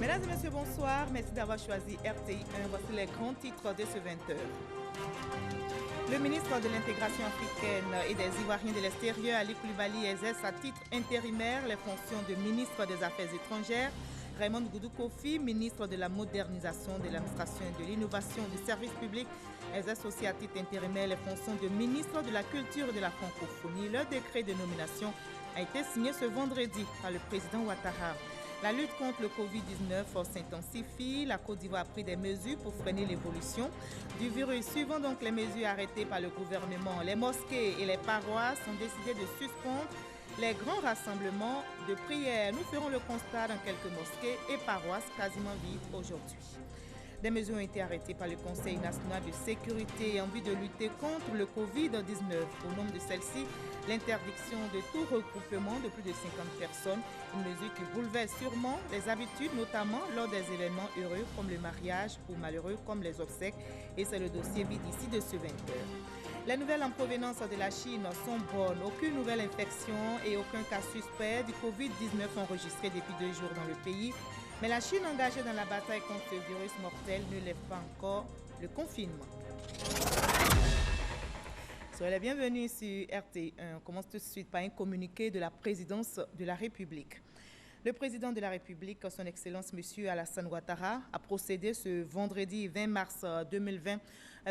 Mesdames et messieurs, bonsoir. Merci d'avoir choisi RTI1. Voici les grands titres de ce 20h. Le ministre de l'Intégration africaine et des Ivoiriens de l'extérieur, Ali Koulibaly, exerce à titre intérimaire les fonctions de ministre des Affaires étrangères. Raymond Goudou Kofi, ministre de la Modernisation, de l'Administration et de l'Innovation du Service public, exerce aussi à titre intérimaire les fonctions de ministre de la Culture et de la Francophonie. Le décret de nomination a été signé ce vendredi par le président Ouattara. La lutte contre le Covid-19 s'intensifie. La Côte d'Ivoire a pris des mesures pour freiner l'évolution du virus. Suivant donc les mesures arrêtées par le gouvernement, les mosquées et les paroisses ont décidé de suspendre les grands rassemblements de prière. Nous ferons le constat dans quelques mosquées et paroisses quasiment vides aujourd'hui. Des mesures ont été arrêtées par le Conseil national de sécurité en vue de lutter contre le Covid-19. Au nombre de celles-ci, l'interdiction de tout regroupement de plus de 50 personnes, une mesure qui bouleverse sûrement les habitudes, notamment lors des événements heureux comme le mariage ou malheureux comme les obsèques. Et c'est le dossier vide ici de ce 20h. Les nouvelles en provenance de la Chine sont bonnes. Aucune nouvelle infection et aucun cas suspect du Covid-19 enregistré depuis 2 jours dans le pays. Mais la Chine engagée dans la bataille contre ce virus mortel ne lève pas encore le confinement. Soyez les bienvenus sur RTI1. On commence tout de suite par un communiqué de la présidence de la République. Le président de la République, son Excellence M. Alassane Ouattara, a procédé ce vendredi 20 mars 2020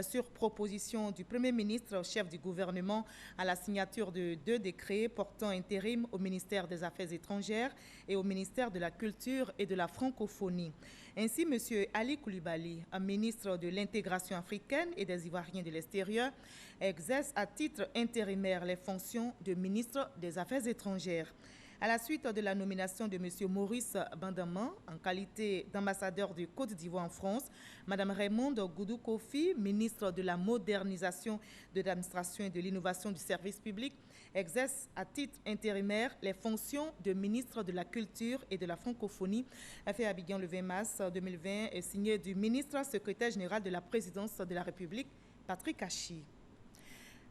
sur proposition du Premier ministre, chef du gouvernement, à la signature de 2 décrets portant intérim au ministère des Affaires étrangères et au ministère de la Culture et de la Francophonie. Ainsi, M. Ali Koulibaly, ministre de l'Intégration africaine et des Ivoiriens de l'extérieur, exerce à titre intérimaire les fonctions de ministre des Affaires étrangères. À la suite de la nomination de M. Maurice Bandaman en qualité d'ambassadeur de Côte d'Ivoire en France, Mme Raymonde Goudou Kofi, ministre de la Modernisation, de l'Administration et de l'Innovation du Service public, exerce à titre intérimaire les fonctions de ministre de la Culture et de la Francophonie, fait à Abidjan le 20 mars 2020 et signé du ministre secrétaire général de la Présidence de la République, Patrick Achi.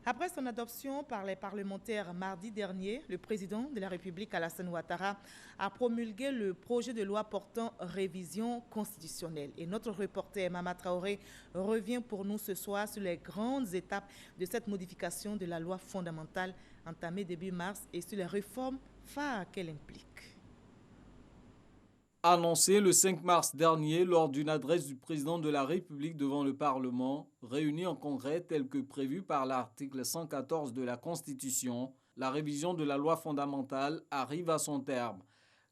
Après son adoption par les parlementaires mardi dernier, le président de la République, Alassane Ouattara, a promulgué le projet de loi portant révision constitutionnelle. Et notre reporter Mama Traoré revient pour nous ce soir sur les grandes étapes de cette modification de la loi fondamentale entamée début mars et sur les réformes phares qu'elle implique. Annoncé le 5 mars dernier lors d'une adresse du président de la République devant le Parlement, réuni en congrès tel que prévu par l'article 114 de la Constitution, la révision de la loi fondamentale arrive à son terme.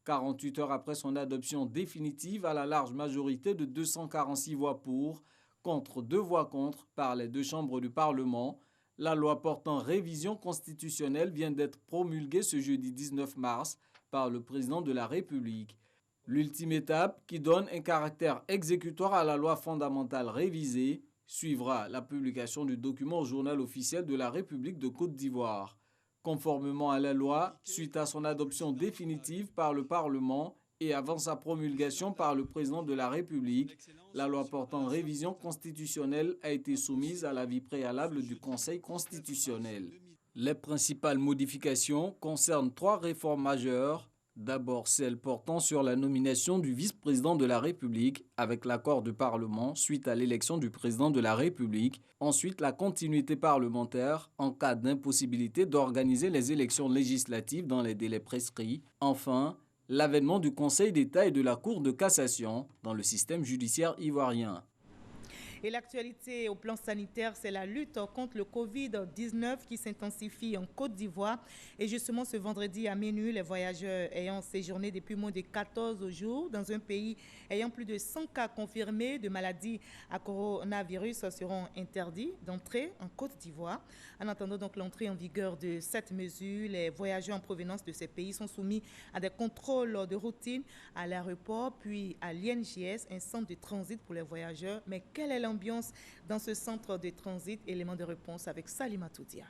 48 heures après son adoption définitive à la large majorité de 246 voix pour, contre 2 voix contre par les 2 chambres du Parlement, la loi portant révision constitutionnelle vient d'être promulguée ce jeudi 19 mars par le président de la République. L'ultime étape, qui donne un caractère exécutoire à la loi fondamentale révisée, suivra la publication du document au journal officiel de la République de Côte d'Ivoire. Conformément à la loi, suite à son adoption définitive par le Parlement et avant sa promulgation par le président de la République, la loi portant révision constitutionnelle a été soumise à l'avis préalable du Conseil constitutionnel. Les principales modifications concernent 3 réformes majeures. D'abord, celle portant sur la nomination du vice-président de la République avec l'accord du Parlement suite à l'élection du président de la République. Ensuite, la continuité parlementaire en cas d'impossibilité d'organiser les élections législatives dans les délais prescrits. Enfin, l'avènement du Conseil d'État et de la Cour de cassation dans le système judiciaire ivoirien. Et l'actualité au plan sanitaire, c'est la lutte contre le Covid-19 qui s'intensifie en Côte d'Ivoire. Et justement, ce vendredi à minuit, les voyageurs ayant séjourné depuis moins de 14 jours dans un pays ayant plus de 100 cas confirmés de maladie à coronavirus seront interdits d'entrer en Côte d'Ivoire. En attendant donc l'entrée en vigueur de cette mesure, les voyageurs en provenance de ces pays sont soumis à des contrôles de routine à l'aéroport, puis à l'INJS, un centre de transit pour les voyageurs. Mais quelle est l'ambiance dans ce centre de transit? Élément de réponse avec Salima Toudia.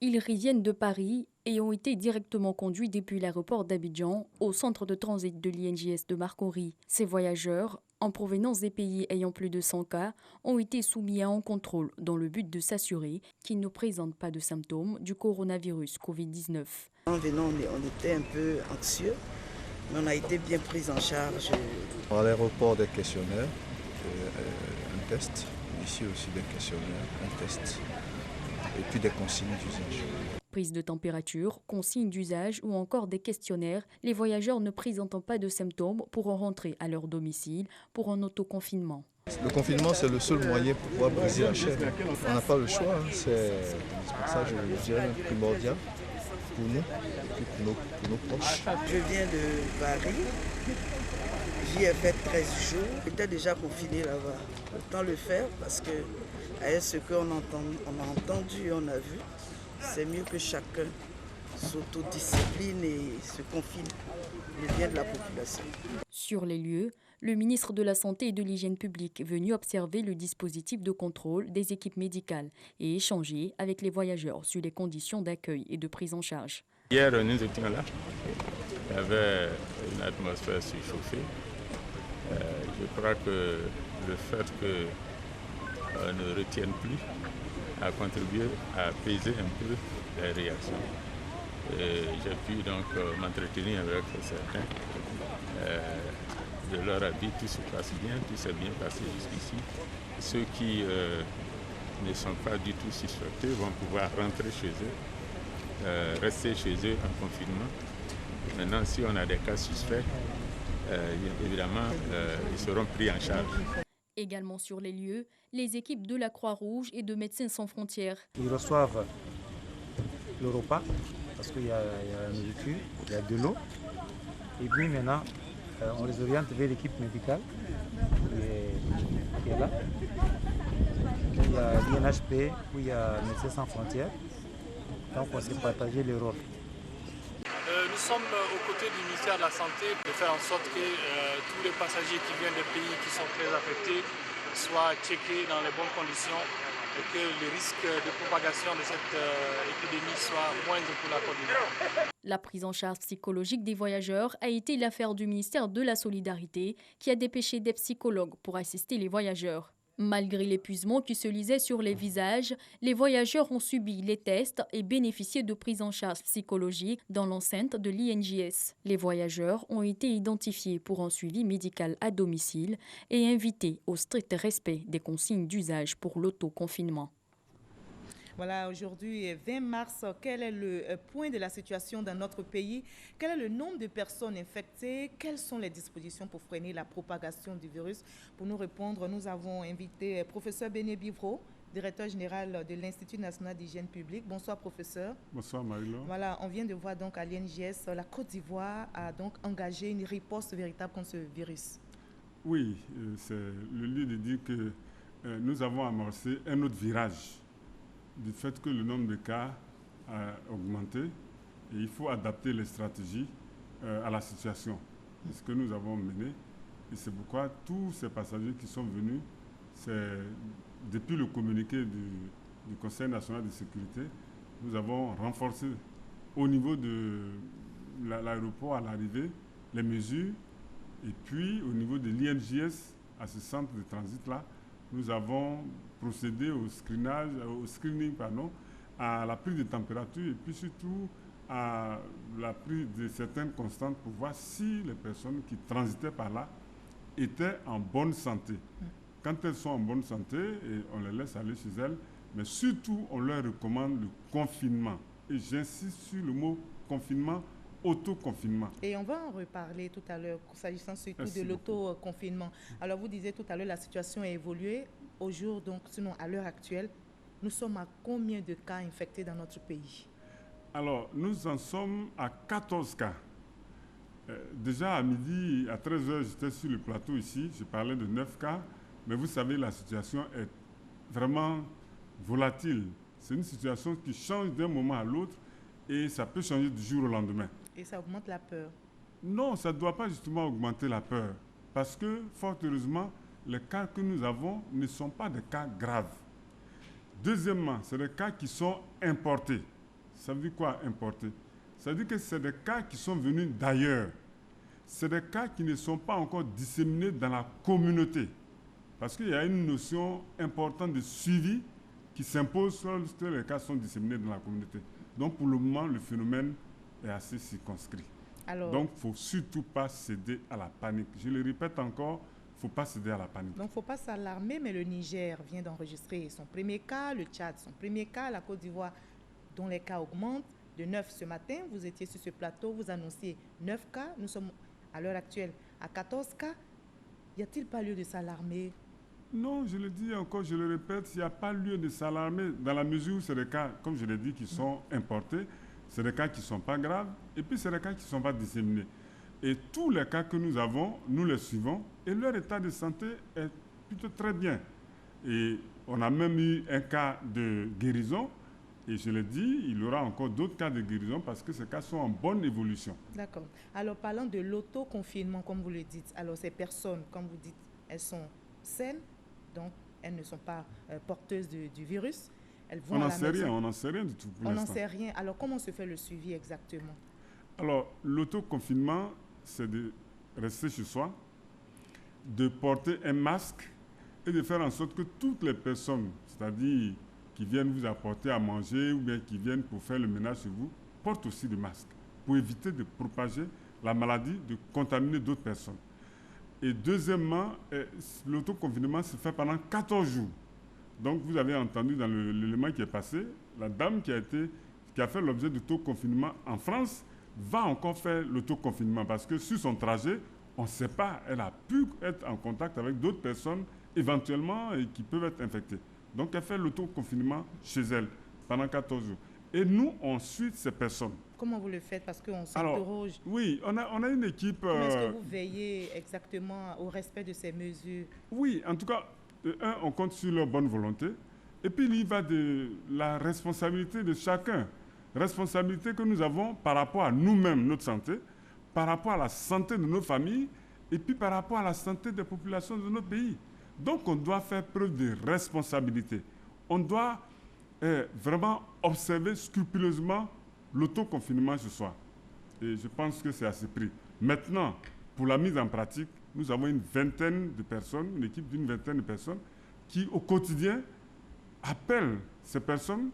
Ils reviennent de Paris et ont été directement conduits depuis l'aéroport d'Abidjan au centre de transit de l'INJS de Marcory. Ces voyageurs, en provenance des pays ayant plus de 100 cas, ont été soumis à un contrôle dans le but de s'assurer qu'ils ne présentent pas de symptômes du coronavirus Covid-19. En venant, on était un peu anxieux Mais on a été bien pris en charge. À l'aéroport, des questionnaires, un test. Ici aussi des questionnaires, un test. Et puis des consignes d'usage. Prise de température, consignes d'usage ou encore des questionnaires, les voyageurs ne présentant pas de symptômes pourront rentrer à leur domicile pour un autoconfinement. Le confinement, c'est le seul moyen pour pouvoir briser la chaîne. On n'a pas le choix, c'est pour ça que je dirais primordial pour nous et pour nos proches. Je viens de Paris, j'y ai fait 13 jours, j'étais déjà confiné là-bas. Autant le faire parce que avec ce qu'on a entendu et on a vu, c'est mieux que chacun s'autodiscipline et se confine le bien de la population. Sur les lieux, le ministre de la Santé et de l'Hygiène publique venu observer le dispositif de contrôle des équipes médicales et échanger avec les voyageurs sur les conditions d'accueil et de prise en charge. Hier, nous étions là. Il y avait une atmosphère surchauffée. Je crois que le fait qu'on ne retienne plus a contribué à apaiser un peu les réactions. J'ai pu donc m'entretenir avec certains. De leur avis, tout se passe bien, tout s'est bien passé jusqu'ici. Ceux qui ne sont pas du tout suspectés vont pouvoir rentrer chez eux, rester chez eux en confinement. Maintenant, si on a des cas suspects, évidemment, ils seront pris en charge. Également sur les lieux, les équipes de la Croix-Rouge et de Médecins sans frontières. Ils reçoivent le repas parce qu'il y a la nourriture, il y a de l'eau. Et puis maintenant, on les oriente vers l'équipe médicale qui est là. Il y a l'INHP, où il y a Médecins sans frontières. Donc on s'est partagé les rôles. Nous sommes aux côtés du ministère de la Santé de faire en sorte que tous les passagers qui viennent des pays qui sont très affectés soient checkés dans les bonnes conditions et que le risque de propagation de cette épidémie soit moindre pour la Côte d'Ivoire. La prise en charge psychologique des voyageurs a été l'affaire du ministère de la Solidarité qui a dépêché des psychologues pour assister les voyageurs. Malgré l'épuisement qui se lisait sur les visages, les voyageurs ont subi les tests et bénéficié de prise en charge psychologique dans l'enceinte de l'INJS. Les voyageurs ont été identifiés pour un suivi médical à domicile et invités au strict respect des consignes d'usage pour l'autoconfinement. Voilà, aujourd'hui, 20 mars, quel est le point de la situation dans notre pays? Quel est le nombre de personnes infectées? Quelles sont les dispositions pour freiner la propagation du virus? Pour nous répondre, nous avons invité professeur Béné Bivro, directeur général de l'Institut national d'hygiène publique. Bonsoir, professeur. Bonsoir, Marie-Laure. Voilà, on vient de voir donc à l'INJS, la Côte d'Ivoire a donc engagé une riposte véritable contre ce virus. Oui, c'est le lieu de dire que nous avons amorcé un autre virage du fait que le nombre de cas a augmenté et il faut adapter les stratégies à la situation. C'est ce que nous avons mené et c'est pourquoi tous ces passagers qui sont venus, depuis le communiqué du Conseil national de sécurité, nous avons renforcé au niveau de l'aéroport à l'arrivée les mesures et puis au niveau de l'INJS, à ce centre de transit-là, nous avons procédé au screening, à la prise de température et puis surtout à la prise de certaines constantes pour voir si les personnes qui transitaient par là étaient en bonne santé. Quand elles sont en bonne santé, on les laisse aller chez elles, mais surtout on leur recommande le confinement. Et j'insiste sur le mot confinement, autoconfinement. Et on va en reparler tout à l'heure, s'agissant surtout de l'autoconfinement. Alors vous disiez tout à l'heure, la situation a évolué. Au jour, donc, sinon à l'heure actuelle, nous sommes à combien de cas infectés dans notre pays? Alors, nous en sommes à 14 cas. Déjà à midi, à 13h, j'étais sur le plateau ici, je parlais de 9 cas, mais vous savez, la situation est vraiment volatile. C'est une situation qui change d'un moment à l'autre et ça peut changer du jour au lendemain. Et ça augmente la peur? Non, ça ne doit pas justement augmenter la peur, parce que, fort heureusement, les cas que nous avons ne sont pas des cas graves. Deuxièmement, c'est des cas qui sont importés. Ça veut dire quoi, importés? Ça veut dire que c'est des cas qui sont venus d'ailleurs. C'est des cas qui ne sont pas encore disséminés dans la communauté. Parce qu'il y a une notion importante de suivi qui s'impose lorsque les cas sont disséminés dans la communauté. Donc pour le moment, le phénomène est assez circonscrit. Donc, il ne faut surtout pas céder à la panique. Je le répète encore, il ne faut pas céder à la panique. Donc, il ne faut pas s'alarmer, mais le Niger vient d'enregistrer son premier cas, le Tchad son premier cas, la Côte d'Ivoire dont les cas augmentent. De 9 ce matin, vous étiez sur ce plateau, vous annonciez 9 cas. Nous sommes à l'heure actuelle à 14 cas. Y a-t-il pas lieu de s'alarmer? Non, je le dis encore, je le répète, il n'y a pas lieu de s'alarmer dans la mesure où c'est des cas, comme je l'ai dit, qui sont importés, c'est des cas qui ne sont pas graves, et puis c'est des cas qui ne sont pas disséminés. Et tous les cas que nous avons, nous les suivons, et leur état de santé est plutôt très bien. Et on a même eu un cas de guérison, et je l'ai dit, il y aura encore d'autres cas de guérison parce que ces cas sont en bonne évolution. D'accord. Alors, parlant de l'autoconfinement, comme vous le dites, alors ces personnes, comme vous dites, elles sont saines, donc elles ne sont pas porteuses du virus. Elles vont on n'en sait rien, on n'en sait rien du tout pour l'instant. On n'en sait rien. Alors, comment se fait le suivi exactement? Alors, l'autoconfinement, c'est de rester chez soi, de porter un masque et de faire en sorte que toutes les personnes, c'est-à-dire qui viennent vous apporter à manger ou bien qui viennent pour faire le ménage chez vous, portent aussi le masque pour éviter de propager la maladie, de contaminer d'autres personnes. Et deuxièmement, l'autoconfinement se fait pendant 14 jours. Donc vous avez entendu dans l'élément qui est passé, la dame qui a fait l'objet d'autoconfinement en France va encore faire l'autoconfinement parce que sur son trajet, on ne sait pas, elle a pu être en contact avec d'autres personnes éventuellement et qui peuvent être infectées. Donc, elle fait l'autoconfinement chez elle pendant 14 jours. Et nous, on suit ces personnes. Comment vous le faites? Parce qu'on s'interroge. Oui, on a une équipe... Comment est-ce que vous veillez exactement au respect de ces mesures? Oui, en tout cas, on compte sur leur bonne volonté. Et puis, il y va de la responsabilité de chacun. Responsabilité que nous avons par rapport à nous-mêmes, notre santé, par rapport à la santé de nos familles, et puis par rapport à la santé des populations de notre pays. Donc, on doit faire preuve de responsabilité. On doit vraiment observer scrupuleusement l'autoconfinement ce soir. Et je pense que c'est assez pris. Maintenant, pour la mise en pratique, nous avons une vingtaine de personnes, une équipe d'une vingtaine de personnes qui, au quotidien, appellent ces personnes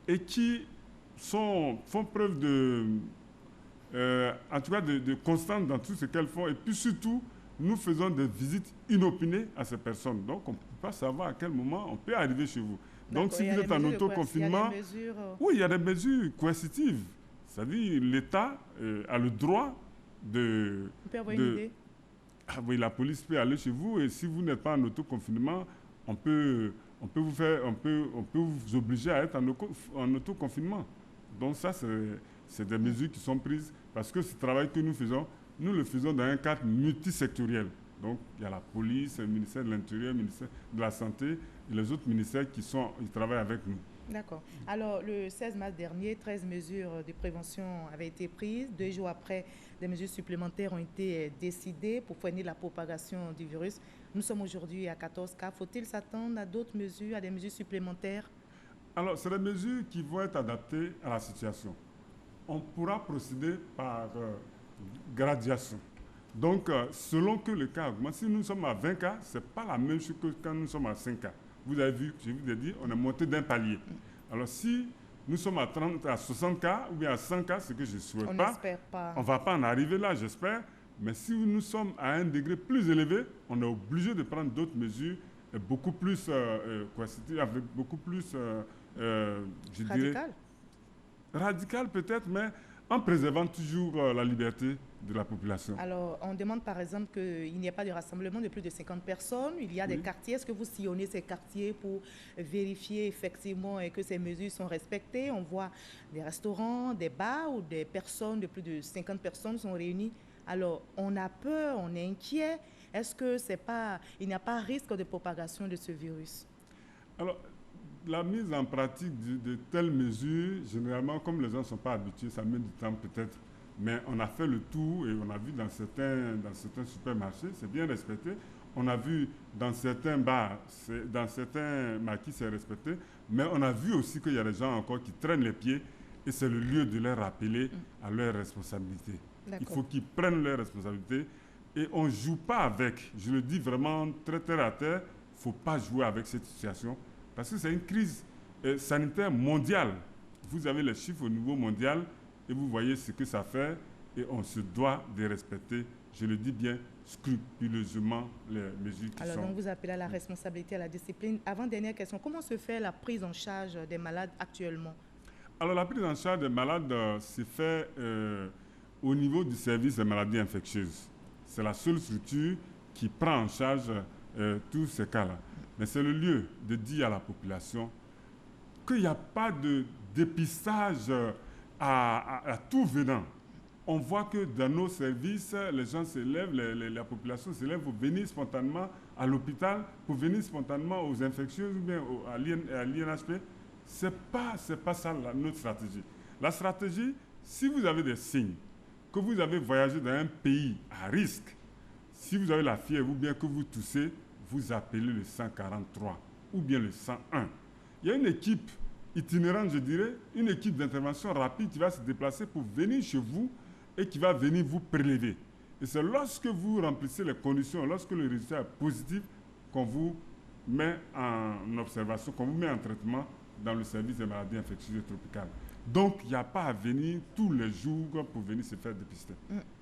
et qui font preuve en tout cas de constance dans tout ce qu'elles font. Et puis surtout, nous faisons des visites inopinées à ces personnes. Donc, on ne peut pas savoir à quel moment on peut arriver chez vous. Donc, si vous êtes en autoconfinement, oui, il y a des mesures coercitives. C'est-à-dire, l'État a le droit de... On peut avoir une idée? Oui, la police peut aller chez vous et si vous n'êtes pas en autoconfinement, on peut vous obliger à être en autoconfinement. Donc, ça, c'est des mesures qui sont prises parce que ce travail que nous faisons, nous le faisons dans un cadre multisectoriel. Donc, il y a la police, le ministère de l'Intérieur, le ministère de la Santé et les autres ministères qui travaillent avec nous. D'accord. Alors, le 16 mars dernier, 13 mesures de prévention avaient été prises. 2 jours après, des mesures supplémentaires ont été décidées pour freiner la propagation du virus. Nous sommes aujourd'hui à 14 cas. Faut-il s'attendre à d'autres mesures, à des mesures supplémentaires? Alors, c'est des mesures qui vont être adaptées à la situation. On pourra procéder par gradation. Donc, selon que le cas augmente, si nous sommes à 20 cas, ce n'est pas la même chose que quand nous sommes à 5 cas. Vous avez vu, je vous ai dit, on est monté d'un palier. Alors, si nous sommes à 30, à 60 cas ou bien à 100 cas, ce que je ne souhaite pas, on ne va pas en arriver là, j'espère. Mais si nous sommes à un degré plus élevé, on est obligé de prendre d'autres mesures beaucoup plus coercitives, avec beaucoup plus, je dirais, radicales peut-être, mais en préservant toujours la liberté de la population. Alors, on demande par exemple qu'il n'y ait pas de rassemblement de plus de 50 personnes. Il y a des quartiers. Est-ce que vous sillonnez ces quartiers pour vérifier effectivement que ces mesures sont respectées? On voit des restaurants, des bars où des personnes, de plus de 50 personnes sont réunies. Alors, on a peur, on est inquiet. Est-ce que il n'y a pas risque de propagation de ce virus? Alors, la mise en pratique de telles mesures, généralement, comme les gens ne sont pas habitués, ça met du temps peut-être. Mais on a fait le tour et on a vu dans certains supermarchés, c'est bien respecté. On a vu dans certains bars, dans certains maquis, c'est respecté. Mais on a vu aussi qu'il y a des gens encore qui traînent les pieds et c'est le lieu de leur rappeler à leurs responsabilités. Il faut qu'ils prennent leurs responsabilités et on ne joue pas avec. Je le dis vraiment très terre à terre, il ne faut pas jouer avec cette situation parce que c'est une crise sanitaire mondiale. Vous avez les chiffres au niveau mondial et vous voyez ce que ça fait et on se doit de respecter, je le dis bien, scrupuleusement les mesures qui Alors, sont... donc vous appelez à la responsabilité, à la discipline. Avant-dernière question, comment se fait la prise en charge des malades actuellement? Alors, la prise en charge des malades se fait au niveau du service des maladies infectieuses. C'est la seule structure qui prend en charge tous ces cas-là. Mais c'est le lieu de dire à la population qu'il n'y a pas de dépistage à tout venant. On voit que dans nos services, les gens se lèvent, la population se lève pour venir spontanément à l'hôpital, pour venir spontanément aux infectieuses ou bien à l'INHP. Ce n'est pas ça notre stratégie. La stratégie, si vous avez des signes, que vous avez voyagé dans un pays à risque, si vous avez la fièvre ou bien que vous toussez, vous appelez le 143 ou bien le 101. Il y a une équipe itinérante, je dirais, une équipe d'intervention rapide qui va se déplacer pour venir chez vous et qui va venir vous prélever. Et c'est lorsque vous remplissez les conditions, lorsque le résultat est positif, qu'on vous met en observation, qu'on vous met en traitement dans le service des maladies infectieuses et tropicales. Donc, il n'y a pas à venir tous les jours pour venir se faire dépister.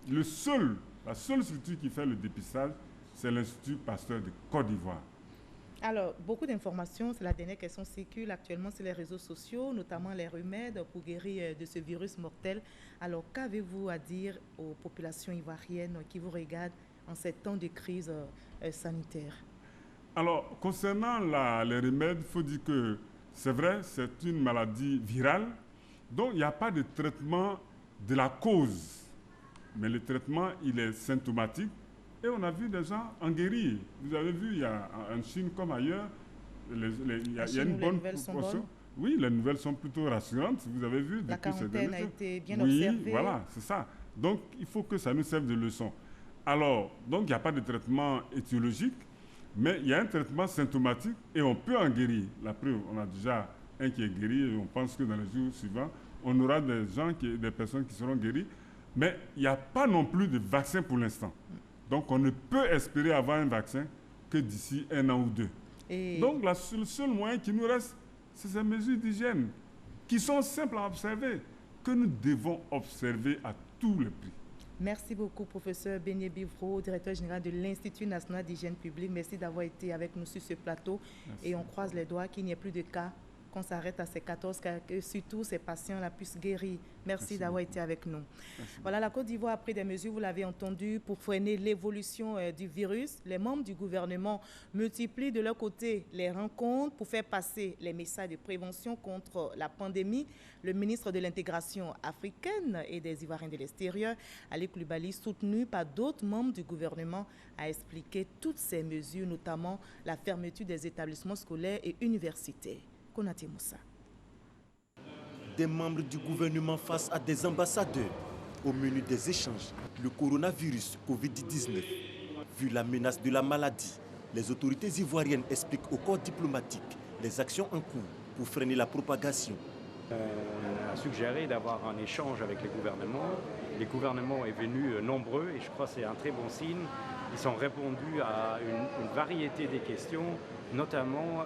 La seule structure qui fait le dépistage, c'est l'Institut Pasteur de Côte d'Ivoire. Alors, beaucoup d'informations, c'est la dernière question, circule actuellement sur les réseaux sociaux, notamment les remèdes pour guérir de ce virus mortel. Alors, qu'avez-vous à dire aux populations ivoiriennes qui vous regardent en ces temps de crise sanitaire? Alors, concernant les remèdes, il faut dire que c'est vrai, c'est une maladie virale, donc il n'y a pas de traitement de la cause. Mais le traitement, il est symptomatique. Et on a vu des gens en guérir. Vous avez vu, il y a en Chine comme ailleurs, il y a une bonne proportion. Oui, les nouvelles sont plutôt rassurantes. Vous avez vu. La quarantaine a été bien observée. Oui, voilà, c'est ça. Donc, il faut que ça nous serve de leçon. Alors, donc, il n'y a pas de traitement étiologique, mais il y a un traitement symptomatique et on peut en guérir. La preuve, on a déjà un qui est guéri et on pense que dans les jours suivants, on aura des personnes qui seront guéries. Mais il n'y a pas non plus de vaccin pour l'instant. Donc, on ne peut espérer avoir un vaccin que d'ici 1 an ou 2. Donc, le seul moyen qui nous reste, c'est ces mesures d'hygiène qui sont simples à observer, que nous devons observer à tous les prix. Merci beaucoup, professeur Beignet Bivro, directeur général de l'Institut national d'hygiène publique. Merci d'avoir été avec nous sur ce plateau. Merci. Et on croise les doigts qu'il n'y ait plus de cas, qu'on s'arrête à ces 14 cas, que surtout ces patients-là puissent guérir. Merci d'avoir été avec nous. Voilà, la Côte d'Ivoire a pris des mesures, vous l'avez entendu, pour freiner l'évolution du virus. Les membres du gouvernement multiplient de leur côté les rencontres pour faire passer les messages de prévention contre la pandémie. Le ministre de l'intégration africaine et des Ivoiriens de l'extérieur, Ali Coulibaly, soutenu par d'autres membres du gouvernement, a expliqué toutes ces mesures, notamment la fermeture des établissements scolaires et universitaires. Konaté Moussa. Des membres du gouvernement face à des ambassadeurs. Au menu des échanges, le coronavirus Covid-19. Vu la menace de la maladie, les autorités ivoiriennes expliquent au corps diplomatique les actions en cours pour freiner la propagation. On a suggéré d'avoir un échange avec les gouvernements. Les gouvernements sont venus nombreux et je crois que c'est un très bon signe. Ils ont répondu à une variété de questions, notamment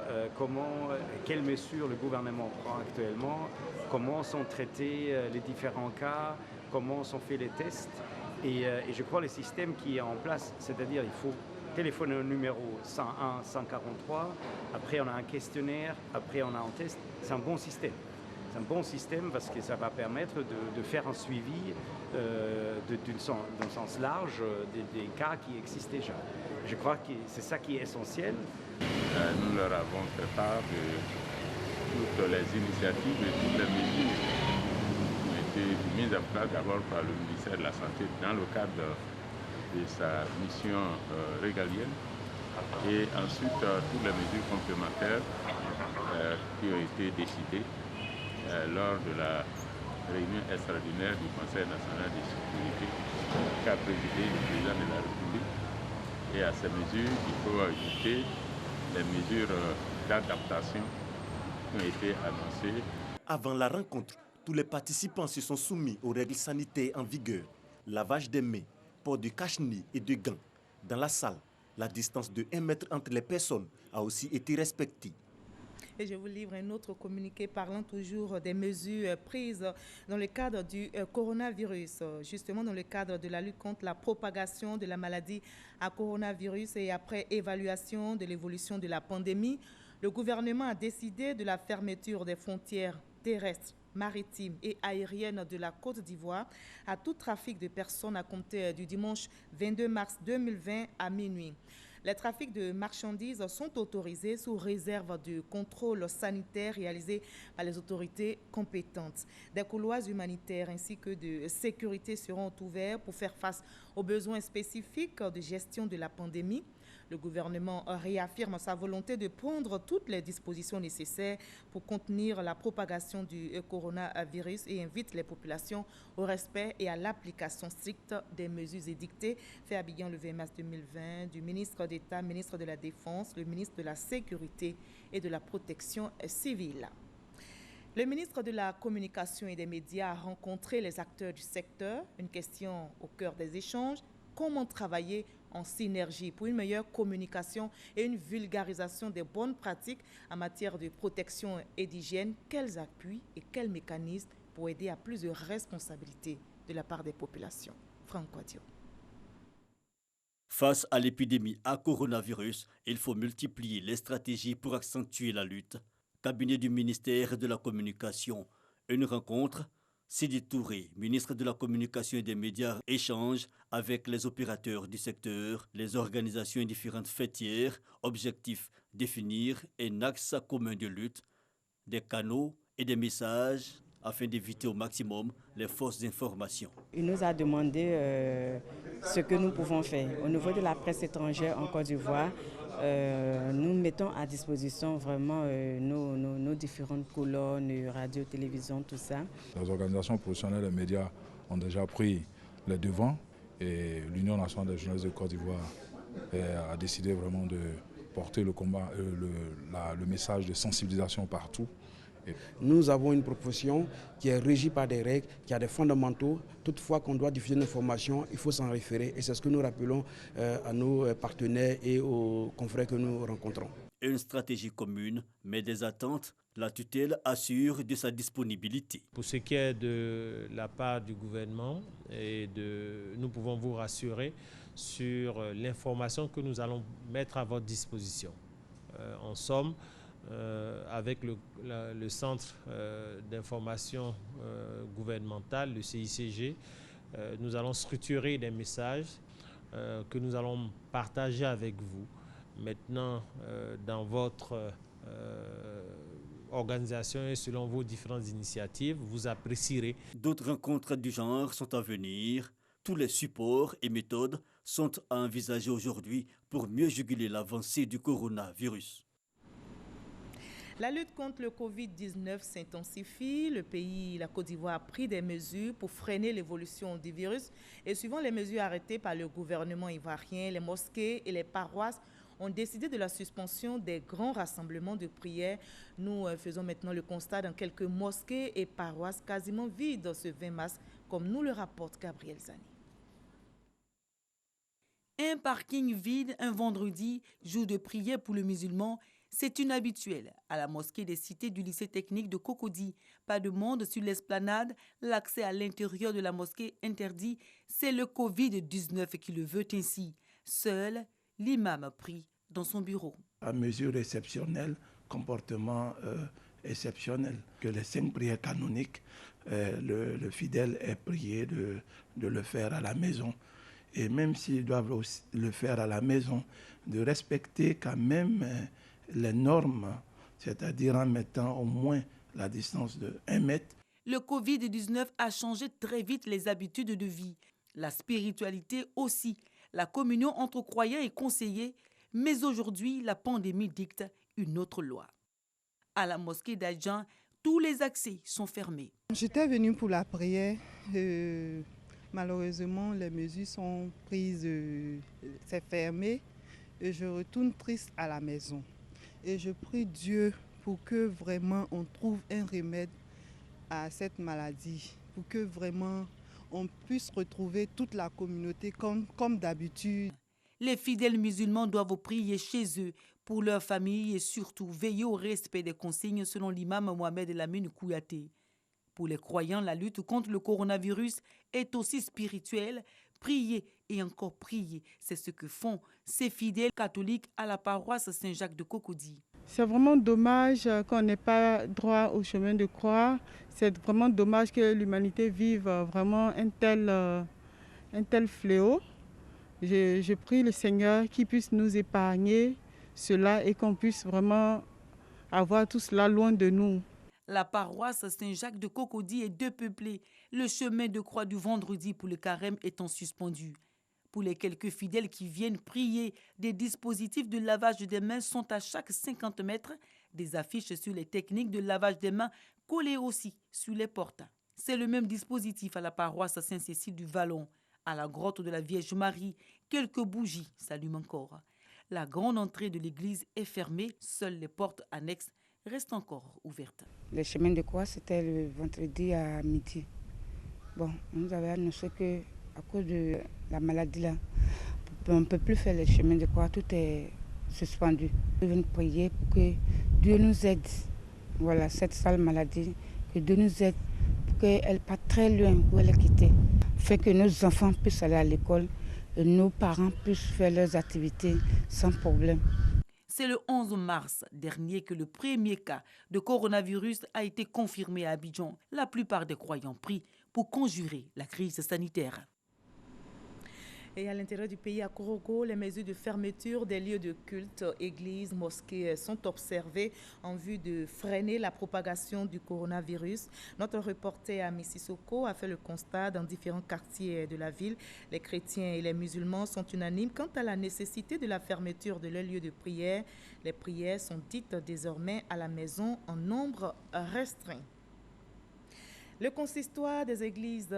quelles mesures le gouvernement prend actuellement, comment sont traités les différents cas, comment sont faits les tests. Et je crois que le système qui est en place, c'est-à-dire il faut téléphoner au numéro 101, 143, après on a un questionnaire, après on a un test, c'est un bon système. C'est un bon système parce que ça va permettre de faire un suivi d'un sens large des cas qui existent déjà. Je crois que c'est ça qui est essentiel. Nous leur avons fait part de toutes les initiatives et toutes les mesures qui ont été mises en place d'abord par le ministère de la Santé dans le cadre de sa mission régalienne et ensuite toutes les mesures complémentaires qui ont été décidées lors de la réunion extraordinaire du Conseil national de sécurité qu'a présidé le président de la République. Et à ces mesures, il faut ajouter les mesures d'adaptation qui ont été annoncées. Avant la rencontre, tous les participants se sont soumis aux règles sanitaires en vigueur. Lavage des mains, port de cache-nez et de gants. Dans la salle, la distance de 1 mètre entre les personnes a aussi été respectée. Et je vous livre un autre communiqué parlant toujours des mesures prises dans le cadre du coronavirus. Justement, dans le cadre de la lutte contre la propagation de la maladie à coronavirus et après évaluation de l'évolution de la pandémie, le gouvernement a décidé de la fermeture des frontières terrestres, maritimes et aériennes de la Côte d'Ivoire à tout trafic de personnes à compter du dimanche 22 mars 2020 à minuit. Les trafics de marchandises sont autorisés sous réserve de contrôle sanitaire réalisé par les autorités compétentes. Des couloirs humanitaires ainsi que de sécurité seront ouverts pour faire face aux besoins spécifiques de gestion de la pandémie. Le gouvernement réaffirme sa volonté de prendre toutes les dispositions nécessaires pour contenir la propagation du coronavirus et invite les populations au respect et à l'application stricte des mesures édictées. Fait à Abidjan le 20 mars 2020 du ministre d'État, ministre de la Défense, le ministre de la Sécurité et de la Protection civile. Le ministre de la Communication et des Médias a rencontré les acteurs du secteur. Une question au cœur des échanges: comment travailler en synergie pour une meilleure communication et une vulgarisation des bonnes pratiques en matière de protection et d'hygiène? Quels appuis et quels mécanismes pour aider à plus de responsabilité de la part des populations? Franck Wadio. Face à l'épidémie à coronavirus, il faut multiplier les stratégies pour accentuer la lutte. Cabinet du ministère de la Communication. Une rencontre. Sidi Touré, ministre de la Communication et des Médias, échange avec les opérateurs du secteur, les organisations et différentes fêtières. Objectif: définir un axe commun de lutte, des canaux et des messages afin d'éviter au maximum les fausses informations. Il nous a demandé ce que nous pouvons faire. Au niveau de la presse étrangère en Côte d'Ivoire, nous mettons à disposition vraiment nos différentes colonnes, radio, télévision, tout ça. Les organisations professionnelles des médias ont déjà pris les devants et l'Union nationale des journalistes de Côte d'Ivoire a décidé vraiment de porter le combat, le message de sensibilisation partout. Nous avons une profession qui est régie par des règles, qui a des fondamentaux. Toutefois, qu'on doit diffuser une information, il faut s'en référer. Et c'est ce que nous rappelons à nos partenaires et aux confrères que nous rencontrons. Une stratégie commune, mais des attentes, la tutelle assure de sa disponibilité. Pour ce qui est de la part du gouvernement, nous pouvons vous rassurer sur l'information que nous allons mettre à votre disposition. En somme, avec le centre d'information gouvernementale, le CICG, nous allons structurer des messages que nous allons partager avec vous. Maintenant, dans votre organisation et selon vos différentes initiatives, vous apprécierez. D'autres rencontres du genre sont à venir. Tous les supports et méthodes sont à envisager aujourd'hui pour mieux juguler l'avancée du coronavirus. La lutte contre le Covid-19 s'intensifie. Le pays, la Côte d'Ivoire, a pris des mesures pour freiner l'évolution du virus. Et suivant les mesures arrêtées par le gouvernement ivoirien, les mosquées et les paroisses ont décidé de la suspension des grands rassemblements de prière. Nous faisons maintenant le constat dans quelques mosquées et paroisses quasiment vides ce 20 mars, comme nous le rapporte Gabriel Zani. Un parking vide un vendredi, jour de prière pour le musulman, c'est inhabituel. À la mosquée des cités du lycée technique de Cocody, pas de monde sur l'esplanade, l'accès à l'intérieur de la mosquée interdit. C'est le Covid-19 qui le veut ainsi. Seul, l'imam prie dans son bureau. À mesure exceptionnelle, comportement exceptionnel, que les 5 prières canoniques, le fidèle est prié de le faire à la maison. Et même s'ils doivent aussi le faire à la maison, de respecter quand même les normes, c'est-à-dire en mettant au moins la distance de 1 mètre. Le Covid-19 a changé très vite les habitudes de vie. La spiritualité aussi, la communion entre croyants et conseillers. Mais aujourd'hui, la pandémie dicte une autre loi. À la mosquée d'Abidjan, tous les accès sont fermés. J'étais venue pour la prière. Malheureusement, les mesures sont prises, c'est fermé. Et je retourne triste à la maison. Et je prie Dieu pour que vraiment on trouve un remède à cette maladie, pour que vraiment on puisse retrouver toute la communauté comme d'habitude. Les fidèles musulmans doivent prier chez eux pour leur famille et surtout veiller au respect des consignes selon l'imam Mohamed Lamine Kouyaté. Pour les croyants, la lutte contre le coronavirus est aussi spirituelle. Prier et encore prier, c'est ce que font ces fidèles catholiques à la paroisse Saint-Jacques de Cocody. C'est vraiment dommage qu'on n'ait pas droit au chemin de croix. C'est vraiment dommage que l'humanité vive vraiment un tel fléau. Je prie le Seigneur qu'il puisse nous épargner cela et qu'on puisse vraiment avoir tout cela loin de nous. La paroisse Saint-Jacques de Cocody est dépeuplée. Le chemin de croix du vendredi pour le carême étant suspendu. Pour les quelques fidèles qui viennent prier, des dispositifs de lavage des mains sont à chaque 50 mètres. Des affiches sur les techniques de lavage des mains collées aussi sur les portes. C'est le même dispositif à la paroisse Saint-Cécile du Vallon. À la grotte de la Vierge Marie, quelques bougies s'allument encore. La grande entrée de l'église est fermée, seules les portes annexes restent encore ouvertes. Le chemin de croix, c'était le vendredi à midi. Bon, on nous avait annoncé qu'à cause de la maladie là, on ne peut plus faire le chemin de croix, tout est suspendu. Nous venons prier pour que Dieu nous aide. Voilà, cette sale maladie, que Dieu nous aide pour qu'elle parte très loin où elle est quittée. Fait que nos enfants puissent aller à l'école et nos parents puissent faire leurs activités sans problème. C'est le 11 mars dernier que le premier cas de coronavirus a été confirmé à Abidjan. La plupart des croyants prient pour conjurer la crise sanitaire. Et à l'intérieur du pays, à Korogo, les mesures de fermeture des lieux de culte, églises, mosquées sont observées en vue de freiner la propagation du coronavirus. Notre reporter à Mississoko a fait le constat dans différents quartiers de la ville. Les chrétiens et les musulmans sont unanimes quant à la nécessité de la fermeture de leurs lieux de prière. Les prières sont dites désormais à la maison en nombre restreint. Le consistoire des églises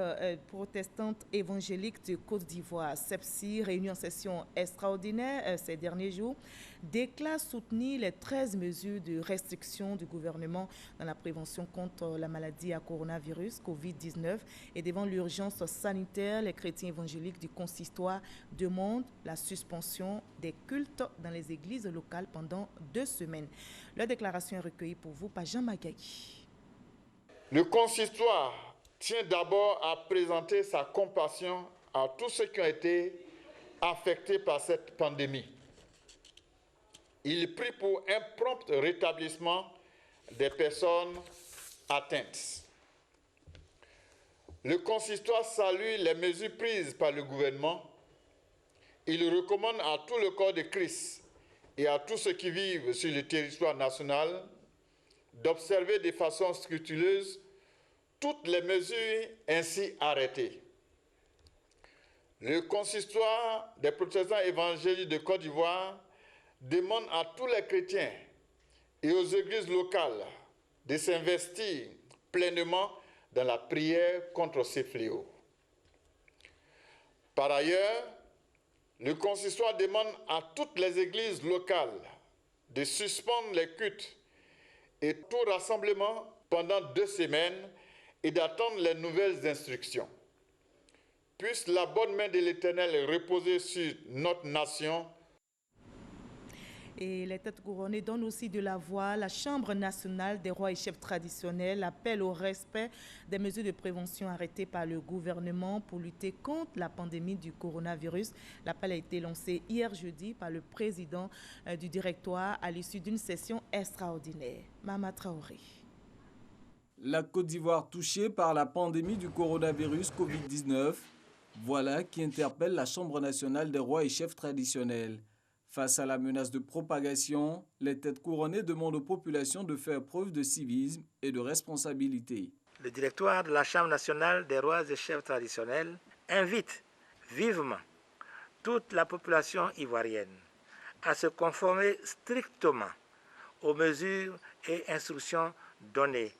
protestantes évangéliques de Côte d'Ivoire, CEPSI, réuni en session extraordinaire ces derniers jours, déclare soutenir les 13 mesures de restriction du gouvernement dans la prévention contre la maladie à coronavirus Covid-19. Et devant l'urgence sanitaire, les chrétiens évangéliques du consistoire demandent la suspension des cultes dans les églises locales pendant 2 semaines. Leur déclaration est recueillie pour vous par Jean Magaï. Le consistoire tient d'abord à présenter sa compassion à tous ceux qui ont été affectés par cette pandémie. Il prie pour un prompt rétablissement des personnes atteintes. Le consistoire salue les mesures prises par le gouvernement. Il recommande à tout le corps de Christ et à tous ceux qui vivent sur le territoire national d'observer de façon scrupuleuse toutes les mesures ainsi arrêtées. Le consistoire des protestants évangéliques de Côte d'Ivoire demande à tous les chrétiens et aux églises locales de s'investir pleinement dans la prière contre ces fléaux. Par ailleurs, le consistoire demande à toutes les églises locales de suspendre les cultes et tout rassemblement pendant 2 semaines et d'attendre les nouvelles instructions. Puisse la bonne main de l'Éternel reposer sur notre nation. Et les têtes couronnées donnent aussi de la voix. La Chambre nationale des rois et chefs traditionnels appelle au respect des mesures de prévention arrêtées par le gouvernement pour lutter contre la pandémie du coronavirus. L'appel a été lancé hier jeudi par le président du directoire à l'issue d'une session extraordinaire. Mama Traoré. La Côte d'Ivoire touchée par la pandémie du coronavirus Covid-19, voilà qui interpelle la Chambre nationale des rois et chefs traditionnels. Face à la menace de propagation, les têtes couronnées demandent aux populations de faire preuve de civisme et de responsabilité. Le directoire de la Chambre nationale des rois et chefs traditionnels invite vivement toute la population ivoirienne à se conformer strictement aux mesures et instructions données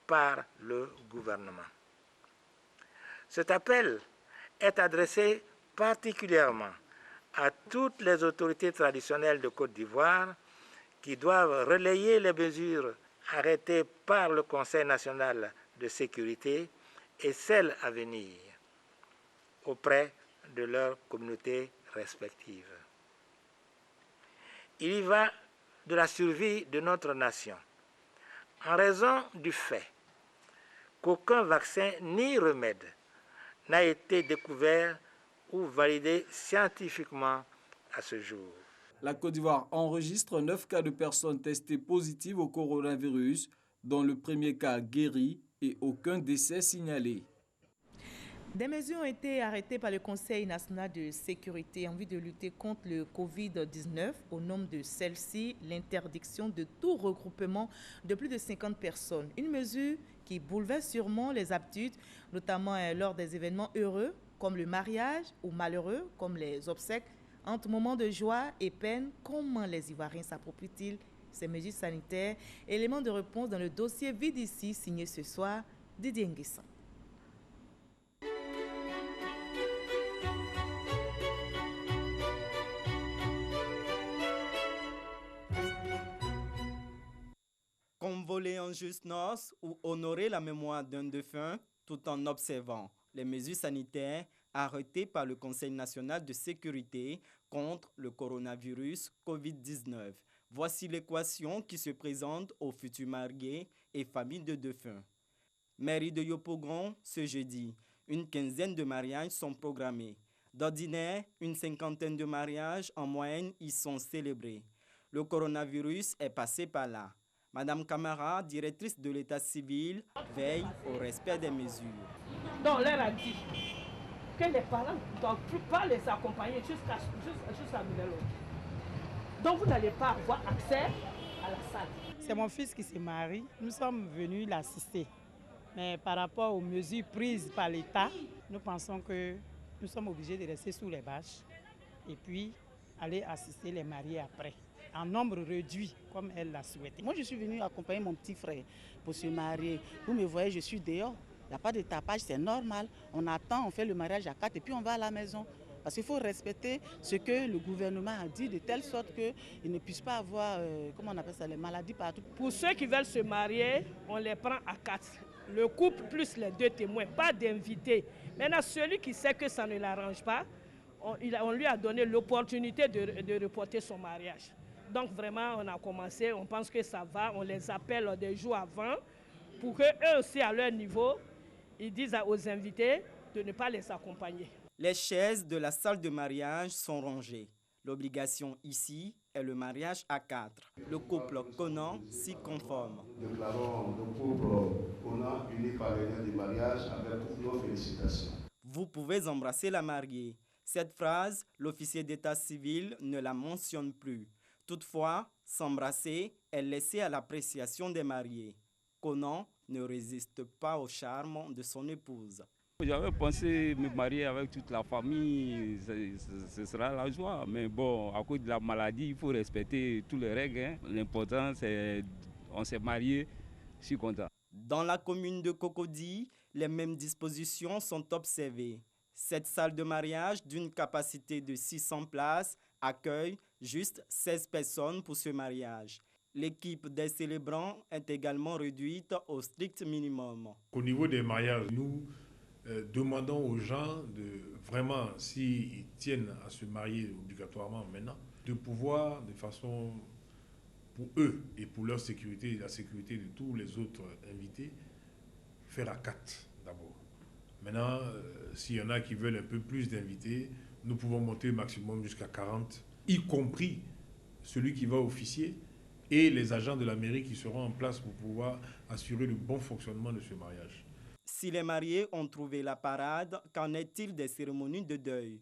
par le gouvernement. Cet appel est adressé particulièrement à toutes les autorités traditionnelles de Côte d'Ivoire qui doivent relayer les mesures arrêtées par le Conseil national de sécurité et celles à venir auprès de leurs communautés respectives. Il y va de la survie de notre nation. En raison du fait qu'aucun vaccin ni remède n'a été découvert ou validé scientifiquement à ce jour. La Côte d'Ivoire enregistre 9 cas de personnes testées positives au coronavirus, dont le premier cas guéri et aucun décès signalé. Des mesures ont été arrêtées par le Conseil national de sécurité en vue de lutter contre le Covid-19. Au nombre de celles-ci, l'interdiction de tout regroupement de plus de 50 personnes. Une mesure qui bouleverse sûrement les habitudes, notamment lors des événements heureux comme le mariage ou malheureux comme les obsèques. Entre moments de joie et peine, comment les Ivoiriens s'approprient-ils ces mesures sanitaires? Élément de réponse dans le dossier Vide ici, signé ce soir Didier Nguessan. Convoler en juste noces ou honorer la mémoire d'un défunt tout en observant les mesures sanitaires arrêtées par le Conseil national de sécurité contre le coronavirus Covid-19. Voici l'équation qui se présente aux futurs mariés et familles de défunts. Mairie de Yopougon, ce jeudi, une quinzaine de mariages sont programmés. D'ordinaire, une cinquantaine de mariages en moyenne y sont célébrés. Le coronavirus est passé par là. Madame Camara, directrice de l'état civil, veille au respect des mesures. Donc, on leur a dit que les parents ne doivent plus pas les accompagner jusqu'à nouvel ordre. Donc, vous n'allez pas avoir accès à la salle. C'est mon fils qui se marie. Nous sommes venus l'assister. Mais par rapport aux mesures prises par l'État, nous pensons que nous sommes obligés de rester sous les bâches et puis aller assister les mariés après, en nombre réduit, comme elle l'a souhaité. Moi, je suis venue accompagner mon petit frère pour se marier. Vous me voyez, je suis dehors. Il n'y a pas de tapage, c'est normal. On attend, on fait le mariage à 4 et puis on va à la maison. Parce qu'il faut respecter ce que le gouvernement a dit, de telle sorte qu'ils ne puissent pas avoir, comment on appelle ça, les maladies partout. Pour ceux qui veulent se marier, on les prend à 4. Le couple plus les 2 témoins, pas d'invités. Maintenant, celui qui sait que ça ne l'arrange pas, on lui a donné l'opportunité de reporter son mariage. Donc vraiment, on a commencé, on pense que ça va, on les appelle des jours avant pour qu'eux aussi, à leur niveau, ils disent aux invités de ne pas les accompagner. Les chaises de la salle de mariage sont rangées. L'obligation ici est le mariage à 4. Le couple Conan s'y conforme. Nous déclarons le couple Conan uni par le lien du mariage avec toutes nos félicitations. Vous pouvez embrasser la mariée. Cette phrase, l'officier d'état civil ne la mentionne plus. Toutefois, s'embrasser est laissé à l'appréciation des mariés. Conan ne résiste pas au charme de son épouse. J'avais pensé me marier avec toute la famille, ce sera la joie. Mais bon, à cause de la maladie, il faut respecter tous les règles. Hein. L'important, c'est qu'on s'est marié, je suis content. Dans la commune de Cocody, les mêmes dispositions sont observées. Cette salle de mariage, d'une capacité de 600 places, accueille juste 16 personnes pour ce mariage. L'équipe des célébrants est également réduite au strict minimum. Au niveau des mariages, nous demandons aux gens de vraiment, s'ils tiennent à se marier obligatoirement maintenant, de pouvoir, de façon pour eux et pour leur sécurité et la sécurité de tous les autres invités, faire à 4 d'abord. Maintenant, s'il y en a qui veulent un peu plus d'invités, nous pouvons monter maximum jusqu'à 40, y compris celui qui va officier et les agents de la mairie qui seront en place pour pouvoir assurer le bon fonctionnement de ce mariage. Si les mariés ont trouvé la parade, qu'en est-il des cérémonies de deuil?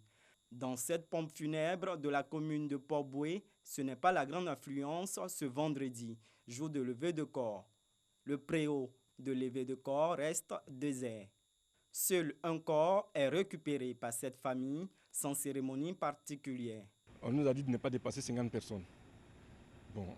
Dans cette pompe funèbre de la commune de Port-Boué, ce n'est pas la grande affluence ce vendredi, jour de levée de corps. Le préau de levée de corps reste désert. Seul un corps est récupéré par cette famille sans cérémonie particulière. On nous a dit de ne pas dépasser 50 personnes. Bon,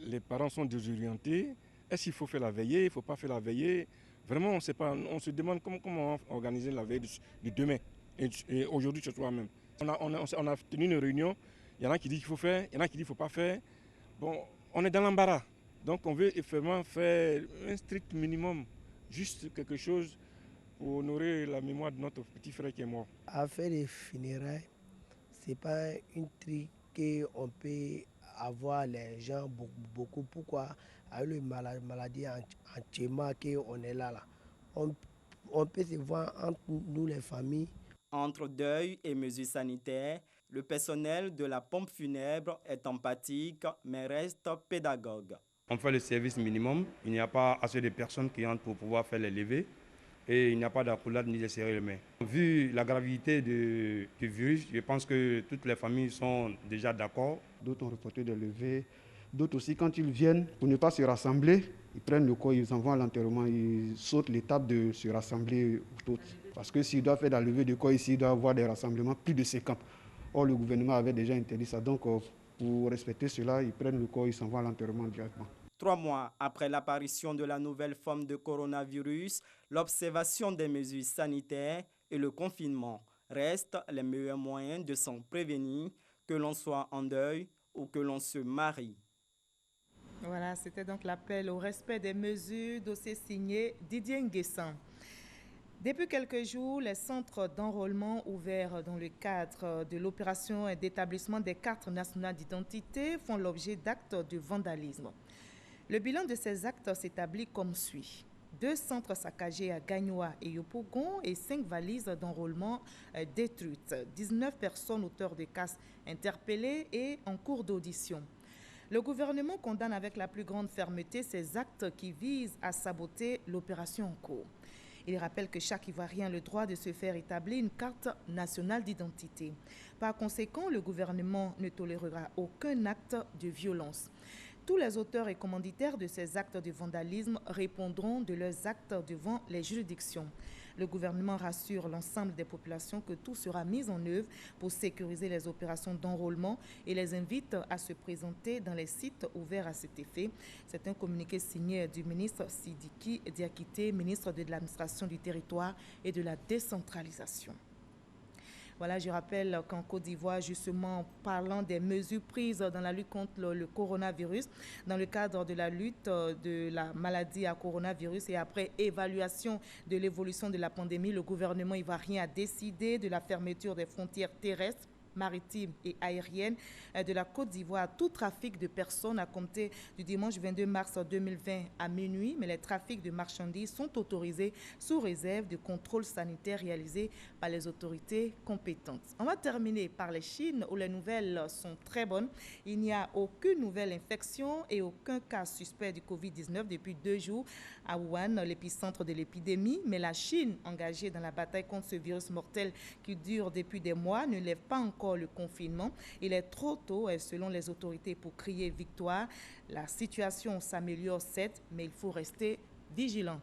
les parents sont désorientés. Est-ce qu'il faut faire la veillée? Il ne faut pas faire la veillée? Vraiment, on ne sait pas. On se demande comment organiser la veille de demain et aujourd'hui, ce soir même. On a tenu une réunion. Il y en a qui disent qu'il faut faire, il y en a qui disent qu'il ne faut pas faire. Bon, on est dans l'embarras. Donc, on veut effectivement faire un strict minimum, juste quelque chose pour honorer la mémoire de notre petit frère qui est mort. À faire les funérailles, ce n'est pas une truc qu'on peut avoir les gens beaucoup. Pourquoi? Avec la maladie entièrement qu'on est là. On peut se voir entre nous les familles. Entre deuil et mesures sanitaires, le personnel de la pompe funèbre est empathique mais reste pédagogue. On fait le service minimum, il n'y a pas assez de personnes qui entrent pour pouvoir faire les levées et il n'y a pas d'accolade ni de serrer les mains. Vu la gravité du virus, je pense que toutes les familles sont déjà d'accord. D'autres ont reporté des levées, d'autres aussi quand ils viennent pour ne pas se rassembler, ils prennent le corps, ils en vont à l'enterrement, ils sautent l'étape de se rassembler toutes. Parce que s'ils doivent faire la levée de corps ici, il doit y avoir des rassemblements plus de 50. Or, le gouvernement avait déjà interdit ça. Donc, pour respecter cela, ils prennent le corps, ils s'en vont à l'enterrement directement. 3 mois après l'apparition de la nouvelle forme de coronavirus, l'observation des mesures sanitaires et le confinement restent les meilleurs moyens de s'en prévenir, que l'on soit en deuil ou que l'on se marie. Voilà, c'était donc l'appel au respect des mesures, dossier signé Didier Nguessan. Depuis quelques jours, les centres d'enrôlement ouverts dans le cadre de l'opération d'établissement des cartes nationales d'identité font l'objet d'actes de vandalisme. Le bilan de ces actes s'établit comme suit. 2 centres saccagés à Gagnoa et Yopougon et 5 valises d'enrôlement détruites. 19 personnes auteurs de casse interpellées et en cours d'audition. Le gouvernement condamne avec la plus grande fermeté ces actes qui visent à saboter l'opération en cours. Il rappelle que chaque Ivoirien a le droit de se faire établir une carte nationale d'identité. Par conséquent, le gouvernement ne tolérera aucun acte de violence. Tous les auteurs et commanditaires de ces actes de vandalisme répondront de leurs actes devant les juridictions. Le gouvernement rassure l'ensemble des populations que tout sera mis en œuvre pour sécuriser les opérations d'enrôlement et les invite à se présenter dans les sites ouverts à cet effet. C'est un communiqué signé du ministre Sidiki Diakité, ministre de l'administration du territoire et de la décentralisation. Voilà, je rappelle qu'en Côte d'Ivoire, justement, parlant des mesures prises dans la lutte contre le coronavirus, dans le cadre de la lutte de la maladie à coronavirus et après évaluation de l'évolution de la pandémie, le gouvernement ivoirien a décidé de la fermeture des frontières terrestres, maritimes et aériennes de la Côte d'Ivoire. Tout trafic de personnes à compter du dimanche 22 mars 2020 à minuit, mais les trafics de marchandises sont autorisés sous réserve de contrôles sanitaires réalisés par les autorités compétentes. On va terminer par la Chine où les nouvelles sont très bonnes. Il n'y a aucune nouvelle infection et aucun cas suspect du Covid-19 depuis 2 jours à Wuhan, l'épicentre de l'épidémie. Mais la Chine, engagée dans la bataille contre ce virus mortel qui dure depuis des mois, ne lève pas encore le confinement. Il est trop tôt, selon les autorités, pour crier victoire. La situation s'améliore, certes, mais il faut rester vigilant.